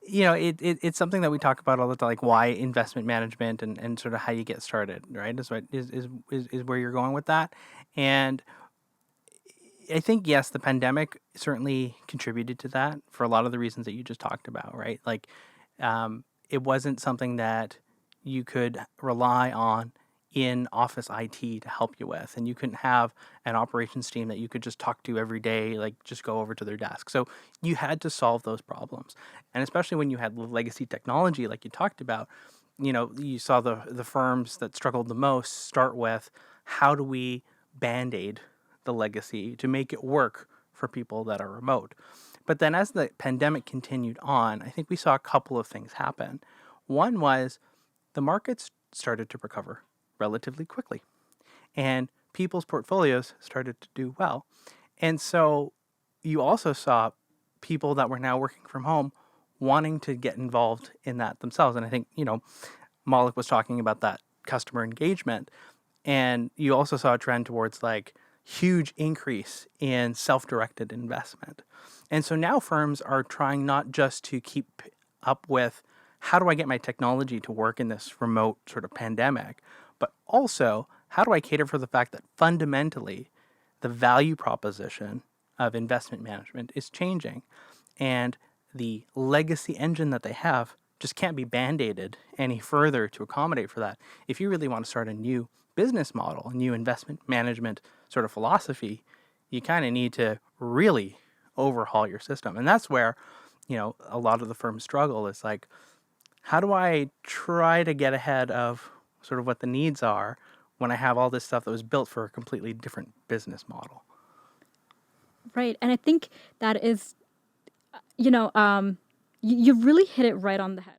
it's something that we talk about all the time, like why investment management and sort of how you get started, right? Is where you're going with that. And I think, yes, the pandemic certainly contributed to that for a lot of the reasons that you just talked about, right? Like, it wasn't something that you could rely on in office IT to help you with, and you couldn't have an operations team that you could just talk to every day, like just go over to their desk. So you had to solve those problems, and especially when you had legacy technology, like you talked about, you saw the firms that struggled the most start with how do we band aid the legacy to make it work for people that are remote. But then as the pandemic continued on, I think we saw a couple of things happen. One was the markets started to recover relatively quickly, and people's portfolios started to do well. And so you also saw people that were now working from home wanting to get involved in that themselves. And I think, Malik was talking about that customer engagement. And you also saw a trend towards like huge increase in self-directed investment. And so now firms are trying not just to keep up with how do I get my technology to work in this remote sort of pandemic, but also how do I cater for the fact that fundamentally the value proposition of investment management is changing, and the legacy engine that they have just can't be band-aided any further to accommodate for that. If you really want to start a new business model, a new investment management sort of philosophy, you kind of need to really overhaul your system. And that's where, a lot of the firms struggle. Is like, how do I try to get ahead of sort of what the needs are when I have all this stuff that was built for a completely different business model? Right. And I think that is, you know, you really hit it right on the head.